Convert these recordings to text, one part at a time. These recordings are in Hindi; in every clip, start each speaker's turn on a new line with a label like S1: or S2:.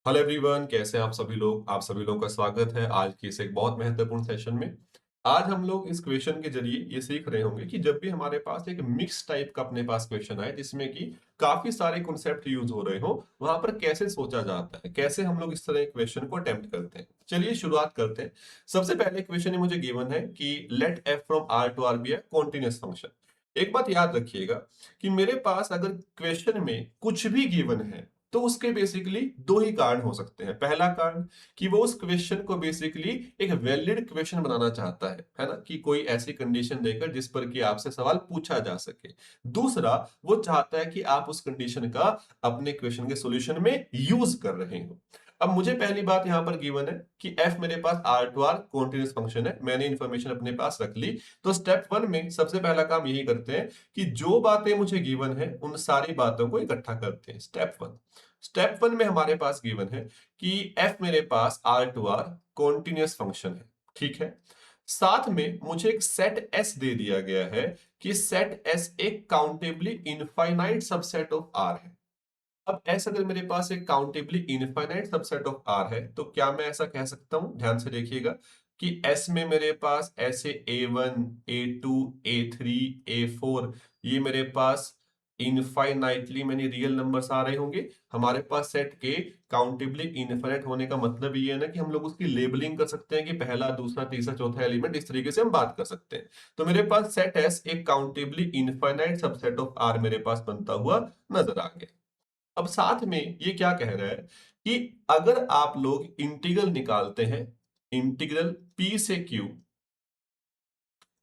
S1: हेलो एवरीवन, कैसे हैं आप सभी लोगों का स्वागत है आज की इस एक बहुत महत्वपूर्ण सेशन में। आज हम लोग इस क्वेश्चन के जरिए ये सीख रहे होंगे कि जब भी हमारे पास एक मिक्स टाइप का अपने पास क्वेश्चन आए जिसमें कि काफी सारे कॉन्सेप्ट यूज हो रहे हो, वहां पर कैसे सोचा जाता है, कैसे हम लोग इस तरह के क्वेश्चन को अटेम्प्ट करते हैं। चलिए शुरुआत करते हैं। सबसे पहले क्वेश्चन मुझे गिवन है कि let F from R to R be a continuous function. एक बात याद रखिएगा कि मेरे पास अगर क्वेश्चन में कुछ भी गिवन है तो उसके बेसिकली दो ही कारण हो सकते हैं। पहला कारण कि वो उस क्वेश्चन को बेसिकली एक वैलिड क्वेश्चन बनाना चाहता है ना, कि कोई ऐसी कंडीशन देकर जिस पर कि आपसे सवाल पूछा जा सके। दूसरा, वो चाहता है कि आप उस कंडीशन का अपने क्वेश्चन के सॉल्यूशन में यूज कर रहे हो। अब मुझे पहली बात यहां पर गिवन है कि f मेरे पास R to R continuous function है, मैंने इंफॉर्मेशन अपने पास रख ली। तो स्टेप वन में सबसे पहला काम यही करते हैं कि जो बातें मुझे गिवन है उन सारी बातों को इकट्ठा करते हैं। स्टेप वन में हमारे पास गिवन है कि f मेरे पास R to R continuous function है, ठीक है। साथ में मुझे एक सेट S दे दिया गया है कि सेट S एक countably infinite subset of R है। अब S अगर मेरे पास एक countably infinite subset of R है तो क्या मैं ऐसा कह सकता हूं, ध्यान से देखिएगा, कि S में मेरे पास ऐसे A1 A2 A3 A4 ये मेरे पास इनफाइनाइटली मैंने रियल नंबर्स आ रहे होंगे। हमारे पास सेट के काउंटेबली इनफाइनाइट होने का मतलब ये है ना कि हम लोग उसकी लेबलिंग कर सकते हैं कि पहला दूसरा तीसरा चौथा एलिमेंट, इस तरीके से हम बात कर सकते हैं। तो मेरे पास सेट S एक countably infinite subset of R मेरे पास बनता हुआ नजर आ गया। अब साथ में ये क्या कह रहा है कि अगर आप लोग इंटीग्रल निकालते हैं, इंटीग्रल P से Q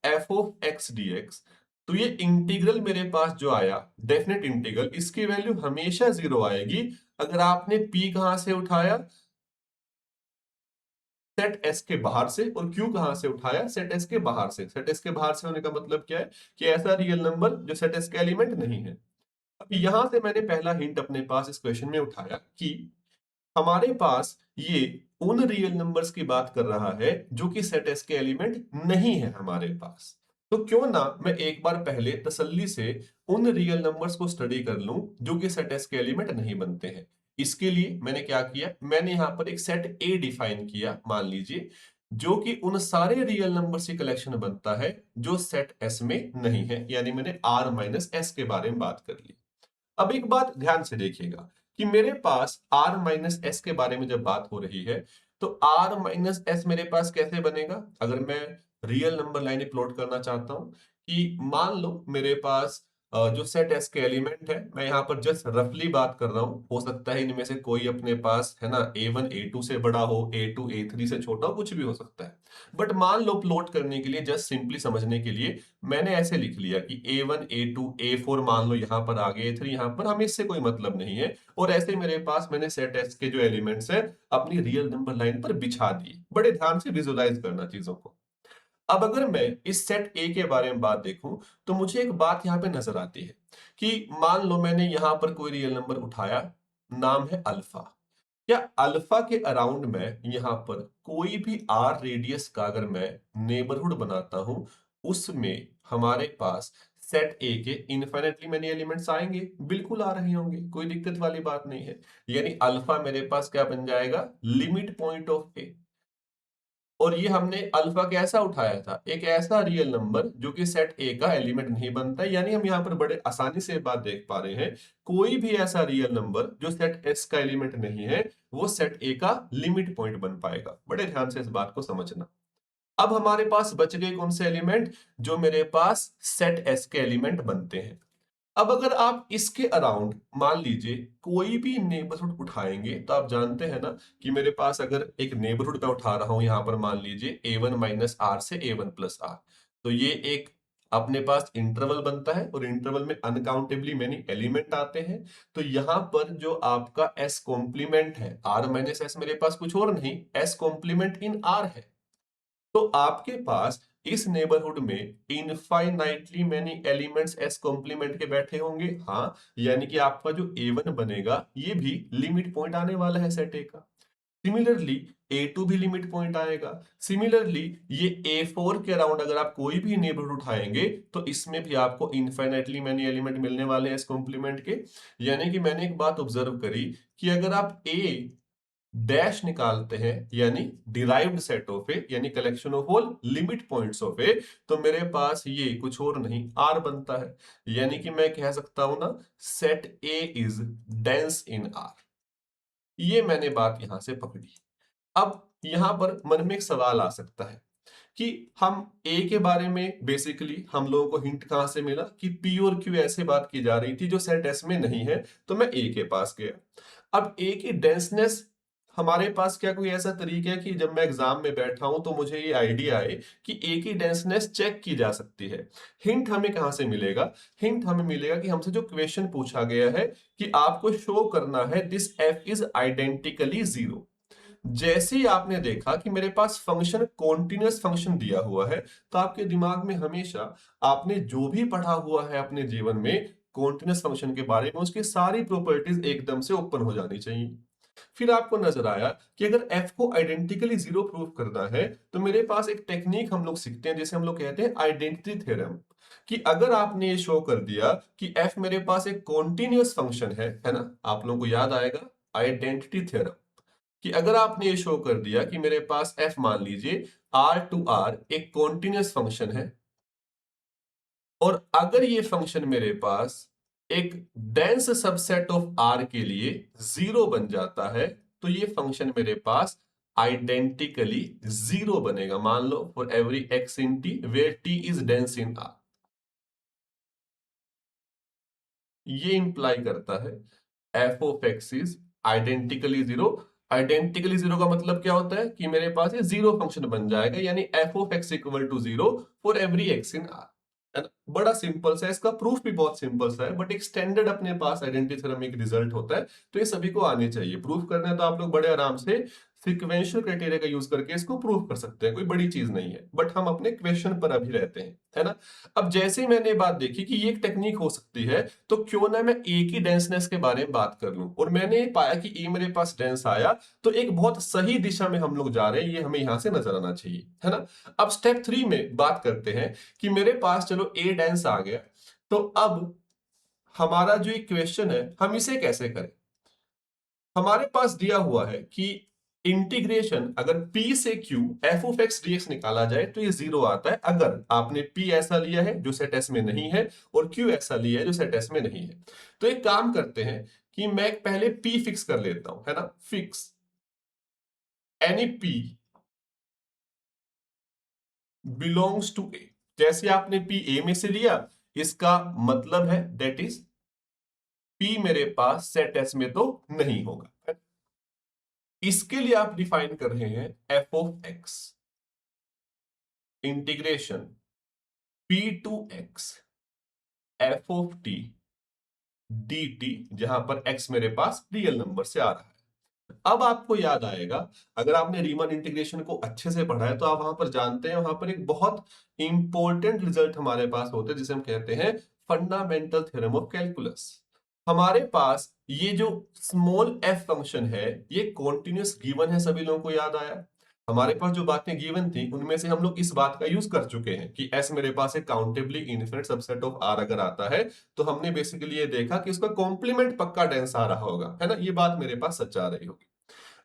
S1: F of x D x, तो ये इंटीग्रल मेरे पास जो आया डेफिनेट इंटीग्रल, इसकी वैल्यू हमेशा जीरो आएगी अगर आपने P कहां से उठाया, सेट S के बाहर से, और Q कहां से उठाया, सेट S के बाहर से। सेट S के बाहर से होने का मतलब क्या है कि ऐसा रियल नंबर जो सेट S का एलिमेंट नहीं है। अब यहां से मैंने पहला हिंट अपने पास इस क्वेश्चन में उठाया कि हमारे पास ये उन रियल नंबर्स की बात कर रहा है जो कि सेट एस के एलिमेंट नहीं है हमारे पास। तो क्यों ना मैं एक बार पहले तसल्ली से उन रियल नंबर्स को स्टडी कर लूं जो कि सेट एस के एलिमेंट नहीं बनते हैं। इसके लिए मैंने क्या किया, मैंने यहां पर एक सेट ए डिफाइन किया, मान लीजिए, जो कि उन सारे रियल नंबर्स की कलेक्शन बनता है जो सेट एस में नहीं है, यानी मैंने आर माइनस एस के बारे में बात कर ली। अब एक बात ध्यान से देखिएगा कि मेरे पास r माइनस एस के बारे में जब बात हो रही है तो r माइनस एस मेरे पास कैसे बनेगा। अगर मैं रियल नंबर लाइन प्लॉट करना चाहता हूं कि मान लो मेरे पास जो सेट एस के एलिमेंट है, मैं यहां पर जस्ट रफली बात कर रहा हूं, हो सकता है इनमें से कोई अपने पास है ना A1 A2 से बड़ा हो, A2 A3 से छोटा हो, कुछ भी हो सकता है। बट मान लो प्लॉट करने के लिए, जस्ट सिंपली समझने के लिए मैंने ऐसे लिख लिया कि A1 A2 A4 मान लो यहां पर आ गए, A3 यहां पर, हमें इससे कोई मतलब नहीं है। और ऐसे मेरे पास मैंने सेट एस के जो एलिमेंट्स है अपनी रियल नंबर लाइन पर बिछा दिए। बड़े ध्यान से विजुलाइज करना चीजों को। अब अगर मैं इस सेट ए के बारे में बात देखूं तो मुझे एक बात यहां पे नजर आती है कि मान लो मैंने यहां पर कोई रियल नंबर उठाया, नाम है अल्फा। क्या अल्फा के अराउंड में यहां पर कोई भी आर रेडियस का अगर मैं नेबरहुड बनाता हूं, उसमें हमारे पास सेट ए के इनफिनिटली मेनी एलिमेंट्स आएंगे, बिल्कुल आ रहे होंगे, कोई दिक्कत वाली बात नहीं है। यानी अल्फा मेरे पास क्या बन जाएगा, लिमिट पॉइंट ऑफ ए। और ये हमने अल्फा कैसा उठाया था, एक ऐसा रियल नंबर जो कि सेट ए का एलिमेंट नहीं बनता है। यानी हम यहां पर बड़े आसानी से बात देख पा रहे हैं, कोई भी ऐसा रियल नंबर जो सेट एस का एलिमेंट नहीं है वो सेट ए का लिमिट पॉइंट बन पाएगा। बड़े ध्यान से इस बात को समझना। अब हमारे पास बच गए कौन से एलिमेंट, जो मेरे पास सेट एस के एलिमेंट बनते हैं। अब अगर आप इसके अराउंड मान लीजिए कोई भी नेबरहुड उठाएंगे तो आप जानते हैं ना कि मेरे पास अगर एक नेबरहुड मैं उठा रहा हूं, यहां पर मान लीजिए A1 माइनस आर से A1 प्लस आर, तो ये एक अपने पास इंटरवल बनता है और इंटरवल में अनकाउंटेबली मेनी एलिमेंट आते हैं। तो यहां पर जो आपका एस कॉम्प्लीमेंट है, आर माइनस एस मेरे पास कुछ और नहीं, एस कॉम्प्लीमेंट इन आर है। तो आपके पास इस नेबरहुड में infinitely many elements S complement के बैठे होंगे, हाँ, यानी कि आपका जो A1 बनेगा ये भी लिमिट पॉइंट आने वाला है सेट ए का। सिमिलरली A2 भी लिमिट पॉइंट आएगा। सिमिलरली ये A4 के अराउंड अगर आप कोई भी नेबरहुड उठाएंगे तो इसमें भी आपको इनफाइनाइटली मेनी एलिमेंट मिलने वाले हैं इस कॉम्प्लीमेंट के। यानी कि मैंने एक बात ऑब्जर्व करी कि अगर आप A डैश निकालते हैं यानी डिराइव्ड सेट ऑफ ए यानी collection of all limit points of A, तो मेरे पास ये कुछ और नहीं आर बनता है। यानी कि मैं कह सकता हूं ना set A is dense in are. ये मैंने बात यहां से पकड़ी। अब यहां पर मन में एक सवाल आ सकता है कि हम ए के बारे में बेसिकली हम लोगों को हिंट कहां से मिला कि पी और क्यू ऐसे बात की जा रही थी जो सेट एस में नहीं है, तो मैं ए के पास गया। अब ए की डेंसनेस हमारे पास क्या कोई ऐसा तरीका है कि जब मैं एग्जाम में बैठा हूं तो मुझे ये आइडिया आए कि ए की डेंसनेस चेक की जा सकती है। हिंट हमें कहां से मिलेगा? हिंट हमें मिलेगा कि हमसे जो क्वेश्चन पूछा गया है कि आपको शो करना है this F is identically zero. जैसे ही आपने देखा कि मेरे पास फंक्शन कॉन्टिन्यूअस फंक्शन दिया हुआ है, तो आपके दिमाग में हमेशा आपने जो भी पढ़ा हुआ है अपने जीवन में कॉन्टिन्यूअस फंक्शन के बारे में, उसकी सारी प्रॉपर्टीज एकदम से ओपन हो जानी चाहिए। फिर आपको नजर आया कि अगर f को आइडेंटिकली जीरो प्रूव करना है, तो मेरे पास एक टेक्निक हम लोग सीखते हैं जिसे हम लोग कहते हैं आइडेंटिटी थ्योरम। कि अगर आपने ये शो कर दिया कि f मेरे पास एक कॉन्टिन्यूअस फंक्शन है ना, आप लोगों को याद आएगा आइडेंटिटी थ्योरम। कि अगर आपने ये शो कर दिया कि मेरे पास f मान लीजिए r टू r एक कॉन्टिन्यूअस फंक्शन है, और अगर ये फंक्शन मेरे पास एक डेंस सबसेट ऑफ r के लिए जीरो बन जाता है, तो ये फंक्शन मेरे पास आइडेंटिकली जीरो बनेगा। मान लो for every x in t where t is dense in r। ये इंप्लाई करता है f of x is identically zero. Identically zero का मतलब क्या होता है कि मेरे पास ये जीरो फंक्शन बन जाएगा, यानी f of x equal to zero for every x in r। है ना? बड़ा सिंपल सा है, इसका प्रूफ भी बहुत सिंपल सा है, बट एक स्टैंडर्ड अपने पास आइडेंटिटी थ्योरम एक रिजल्ट होता है, तो ये सभी को आने चाहिए। प्रूफ करना है तो आप लोग बड़े आराम से सीक्वेंशियल क्राइटेरिया का यूज करके इसको प्रूफ कर सकते हैं, कोई बड़ी चीज नहीं है। बट हम अपने क्वेश्चन पर अभी रहते हैं, है ना? अब जैसे ही मैंने बात देखी कि ये एक टेक्निक हो सकती है, तो क्यों ना मैं ए की डेंसनेस के बारे में बात कर लूं, और मैंने पाया कि ए मेरे पास डेंस आया, तो एक बहुत सही दिशा में हम लोग जा रहे हैं, ये हमें यहां से नजर आना चाहिए, है ना? अब स्टेप 3 में बात करते हैं कि मेरे पास चलो ए डेंस आ गया, तो अब हमारा जो एक क्वेश्चन है हम इसे कैसे करें? हमारे पास दिया हुआ है कि इंटीग्रेशन अगर p से q f of x dx निकाला जाए तो ये जीरो आता है, अगर आपने p ऐसा लिया है जो सेट s में नहीं है और q ऐसा लिया है जो सेट s में नहीं है। तो एक काम करते हैं कि मैं पहले p फिक्स कर लेता हूं, है ना? Fix any p belongs to a। जैसे आपने p a में से लिया, इसका मतलब है दैट इज p मेरे पास सेट s में तो नहीं होगा। इसके लिए आप डिफाइन कर रहे हैं f of x integration p to x f of t dt, जहां पर x मेरे पास रियल नंबर से आ रहा है। अब आपको याद आएगा, अगर आपने रीमन इंटीग्रेशन को अच्छे से पढ़ा है तो आप वहां पर जानते हैं, वहां पर एक बहुत इंपॉर्टेंट रिजल्ट हमारे पास होते हैं जिसे हम कहते हैं फंडामेंटल थ्योरम ऑफ कैलकुलस। हमारे पास ये जो स्मॉल f फंक्शन है ये कॉन्टिन्यूअस गिवन है, सभी लोगों को याद आया। हमारे पास जो बातें गिवन थी उनमें से हम लोग इस बात का यूज कर चुके हैं कि s मेरे पास एक countably infinite subset of r अगर आता है, तो हमने बेसिकली ये देखा कि उसका कॉम्प्लीमेंट पक्का डेंस आ रहा होगा, है ना? ये बात मेरे पास सच आ रही होगी।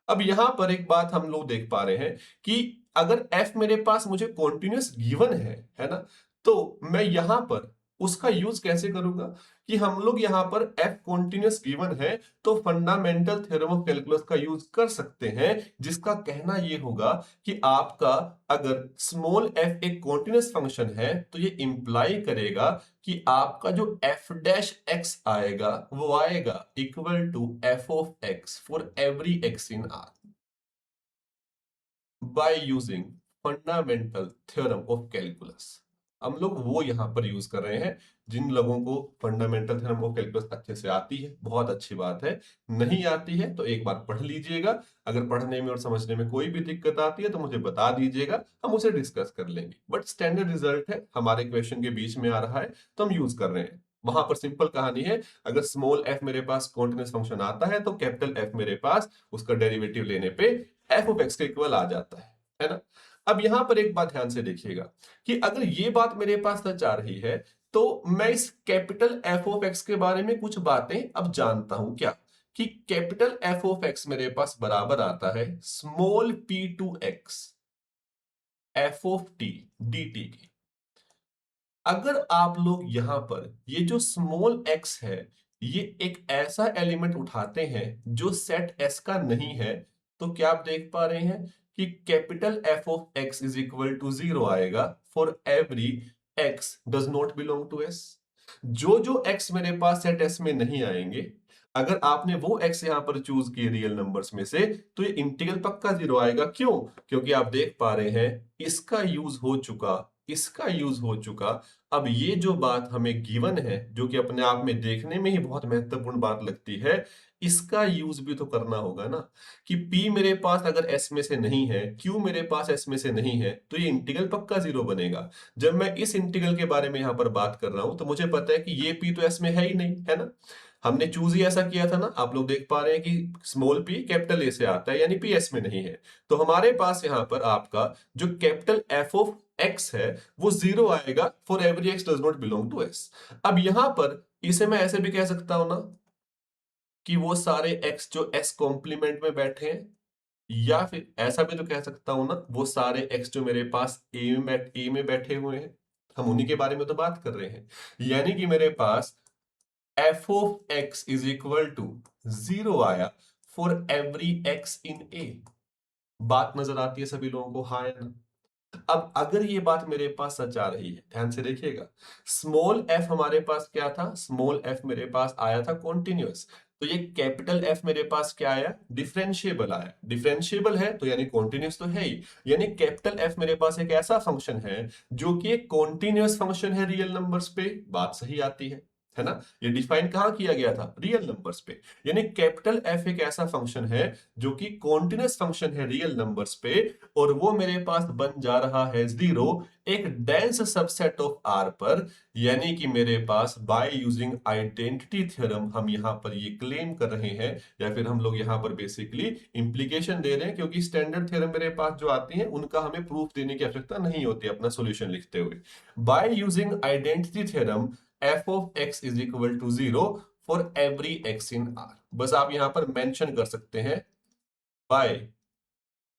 S1: अब यहां पर एक बात हम लोग देख पा रहे हैं कि अगर f मेरे पास मुझे कॉन्टिन्यूअस गिवन है ना, तो मैं यहां पर उसका यूज कैसे करूंगा कि हम लोग यहां पर f कॉन्टिन्यूअस गिवन है, तो फंडामेंटल थ्योरम ऑफ कैलकुलस का यूज कर सकते हैं, जिसका कहना यह होगा कि आपका अगर स्मॉल f एक कॉन्टिन्यूअस फंक्शन है, तो ये इंप्लाई करेगा कि आपका जो f डैश x आएगा वो आएगा equal to f of x for every x in r by using fundamental theorem of calculus. हम लोग वो यहां पर यूज कर रहे हैं जिन लोगों को फंडामेंटल थ्योरम ऑफ कैलकुलस अच्छे से आती है, बहुत अच्छी बात है। नहीं आती है तो एक बार पढ़ लीजिएगा, अगर पढ़ने में और समझने में कोई भी दिक्कत आती है तो मुझे बता दीजिएगा, हम उसे डिस्कस कर लेंगे। बट स्टैंडर्ड रिजल्ट है, हमारे क्वेश्चन के बीच में आ रहा है तो हम यूज कर रहे हैं। वहां पर सिंपल कहानी है, अगर स्मॉल f मेरे पास कॉन्टिन्यूअस फंक्शन आता है तो कैपिटल F मेरे पास उसका डेरिवेटिव लेने पे f ऑफ x के इक्वल आ जाता है ना? अब यहां पर एक बात ध्यान से देखिएगा कि अगर ये बात मेरे पास सच आ रही है, तो मैं इस कैपिटल F ऑफ x के बारे में कुछ बातें अब जानता हूं। क्या कि कैपिटल एफ ऑफ एक्स मेरे पास बराबर आता है small P to X F of T D T की। अगर आप लोग यहां पर ये जो स्मॉल एक्स है ये एक ऐसा एलिमेंट उठाते हैं जो सेट एस का नहीं है, तो क्या आप देख पा रहे हैं कि capital F of X is equal to 0 आएगा for every X does not belong to S. जो जो एक्स मेरे पास सेट एस में नहीं आएंगे, अगर आपने वो एक्स यहां पर चूज किए रियल नंबर्स में से, तो ये इंटीग्रल पक्का 0 आएगा। क्यों? क्योंकि आप देख पा रहे हैं इसका यूज हो चुका, इसका यूज हो चुका। अब ये जो बात हमें गिवन है, जो कि अपने आप में देखने में ही बहुत महत्वपूर्ण बात लगती है, इसका यूज भी तो करना होगा ना। कि P मेरे पास अगर S में से नहीं है, Q मेरे पास S में से नहीं है, तो ये इंटीग्रल पक्का 0 बनेगा। जब मैं इस इंटीग्रल के बारे में यहां पर बात कर रहा हूं, तो मुझे पता है कि ये P तो S में है ही नहीं, है ना। हमने चूज ही ऐसा किया था ना। आप लोग देख पा रहे हैं कि स्मॉल p कैपिटल A से आता है, यानी P S में नहीं है। तो हमारे पास यहां पर आपका जो कैपिटल F ऑफ x है वो 0 आएगा for every x does not belong to s। अब यहां पर इसे मैं ऐसे भी कह सकता हूं ना कि वो सारे x जो s कॉम्प्लीमेंट में बैठे हैं, या फिर ऐसा भी तो कह सकता हूं ना वो सारे x जो मेरे पास a में बैठे हुए हैं, हम उन्हीं के बारे में तो बात कर रहे हैं। यानी कि मेरे पास f of x is equal to 0 आया for every x in a। बात नजर आती है सभी लोगों को, हाँ या ना? अब अगर ये बात मेरे पास सच आ रही है, ध्यान से देखिएगा, स्मॉल f हमारे पास क्या था, स्मॉल f मेरे पास आया था कॉन्टिन्यूअस। तो ये कैपिटल F मेरे पास क्या आया, डिफरेंशिएबल आया। डिफरेंशिएबल है तो यानी कॉन्टिन्यूअस तो है ही। यानी कैपिटल F मेरे पास एक ऐसा फंक्शन है जो कि एक कॉन्टिन्यूअस फंक्शन है रियल नंबर्स पे। बात सही आती है ना। ये डिफाइन कहां किया गया था, रियल नंबर्स पे। यानी कैपिटल F एक ऐसा फंक्शन है जो कि कॉन्टिन्यूअस फंक्शन है रियल नंबर्स पे, और वो मेरे पास बन जा रहा है 0 एक डेंस सबसेट ऑफ R पर। यानी कि मेरे पास बाय यूजिंग आइडेंटिटी थ्योरम हम यहां पर ये क्लेम कर रहे हैं, या फिर हम लोग यहां पर बेसिकली इंप्लीकेशन दे रहे हैं, क्योंकि स्टैंडर्ड थ्योरम मेरे पास जो आती हैं उनका हमें प्रूफ देने की आवश्यकता नहीं होती अपना सॉल्यूशन लिखते हुए। By using identity theorem f of x is equal to 0 for every x in R। बस आप यहां पर मेंशन कर सकते हैं बाय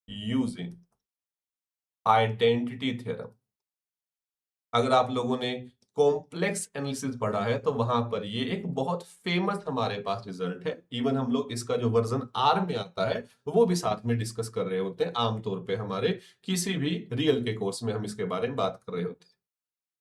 S1: यूजिंग आइडेंटिटी थ्योरम। अगर आप लोगों ने कॉम्प्लेक्स एनालिसिस पढ़ा है तो वहां पर ये एक बहुत फेमस हमारे पास रिजल्ट है। इवन हम लोग इसका जो वर्जन आर में आता है वो भी साथ में डिस्कस कर रहे होते हैं, आमतौर पे हमारे किसी भी रियल के कोर्स में हम इसके बारे में बात कर रहे होते हैं।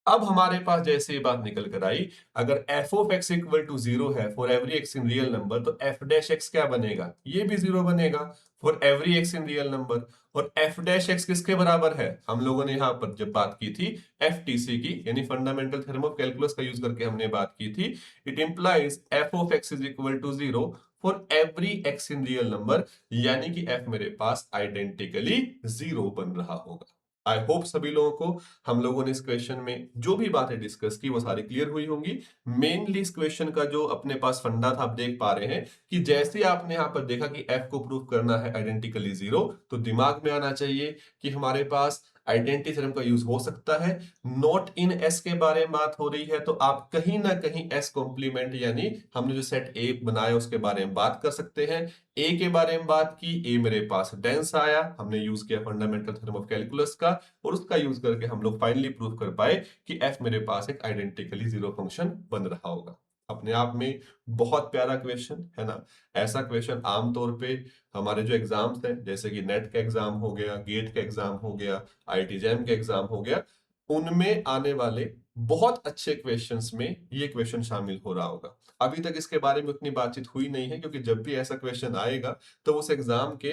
S1: अब हमारे पास जैसे ये बात निकल कर आई, अगर f of x equal to 0 है for every x in real number, तो f डैश x क्या बनेगा, ये भी 0 बनेगा for every x in real number. और f डैश x किसके बराबर है, हम लोगों ने यहां पर जब बात की थी FTC की, यानी फंडामेंटल थ्योरम ऑफ कैलकुलस का यूज करके हमने बात की थी। It implies f of x is equal to 0 for every x in real number, यानी कि f मेरे पास आइडेंटिकली 0 बन रहा होगा। आई होप सभी लोगों को हम लोगों ने इस क्वेश्चन में जो भी बातें डिस्कस की वो सारी क्लियर हुई होंगी। मेनली इस क्वेश्चन का जो अपने पास फंडा था, आप देख पा रहे हैं कि जैसे आपने यहां पर देखा कि f को प्रूव करना है आइडेंटिकली 0, तो दिमाग में आना चाहिए कि हमारे पास आइडेंटिटी थ्योरम का यूज हो सकता है। नॉट इन एस के बारे में बात हो रही है तो आप कहीं ना कहीं एस कॉम्प्लीमेंट, यानी हमने जो सेट ए बनाया उसके बारे में बात कर सकते हैं। ए के बारे में बात की, ए मेरे पास डेंस आया, हमने यूज किया फंडामेंटल थ्योरम ऑफ कैलकुलस का, और उसका यूज करके हम लोग फाइनली प्रूव कर पाए कि एफ मेरे पास एक आइडेंटिकली 0 फंक्शन बन रहा होगा। अपने आप में बहुत प्यारा क्वेश्चन है ना। ऐसा क्वेश्चन आमतौर पे हमारे जो एग्जाम्स हैं, जैसे कि नेट का एग्जाम हो गया, गेट का एग्जाम हो गया, आईटी जैम का एग्जाम हो गया, उनमें आने वाले बहुत अच्छे क्वेश्चंस में ये क्वेश्चन शामिल हो रहा होगा। अभी तक इसके बारे में उतनी बातचीत हुई नहीं है, क्योंकि जब भी ऐसा क्वेश्चन आएगा तो उस एग्जाम के,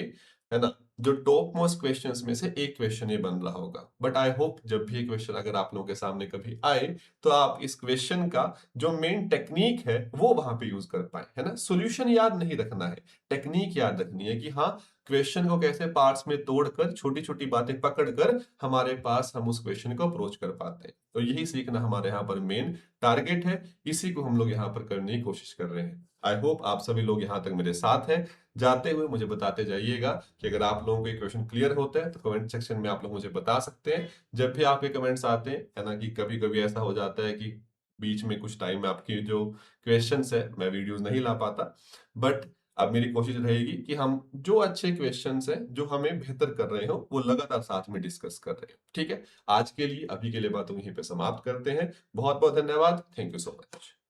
S1: है ना, जो टॉप मोस्ट क्वेश्चंस में से एक क्वेश्चन ये बन रहा होगा। बट आई होप जब भी ये क्वेश्चन अगर आप लोगों के सामने कभी आए, तो आप इस क्वेश्चन का जो मेन टेक्निक है वो वहां पे यूज कर पाए, है ना। सॉल्यूशन याद नहीं रखना है, टेक्निक याद रखनी है कि हाँ, क्वेश्चन को कैसे पार्ट्स में तोड़कर छोटी छोटी बातें पकड़कर हमारे पास हम उस क्वेश्चन को अप्रोच कर पाते हैं। तो यही सीखना हमारे यहाँ पर मेन टारगेट है, इसी को हम लोग यहाँ पर करने की कोशिश कर रहे हैं। आई होप आप सभी लोग यहाँ तक मेरे साथ हैं। जाते हुए मुझे बताते जाइएगा कि अगर आप लोगों को ये क्वेश्चन क्लियर होता है तो कमेंट सेक्शन में आप लोग मुझे बता सकते हैं। जब भी आपके कमेंट्स आते हैं, है ना, कि कभी कभी ऐसा हो जाता है कि बीच में कुछ टाइम में आपकी जो क्वेश्चंस है मैं वीडियोस नहीं ला पाता, बट अब मेरी कोशिश रहेगी कि हम जो अच्छे क्वेश्चंस हैं, जो हमें बेहतर कर रहे हो, वो लगातार साथ में डिस्कस कर रहे हैं। ठीक है? आज के लिए, अभी के लिए बात हम यहीं पे समाप्त करते हैं। बहुत-बहुत धन्यवाद। Thank you so much.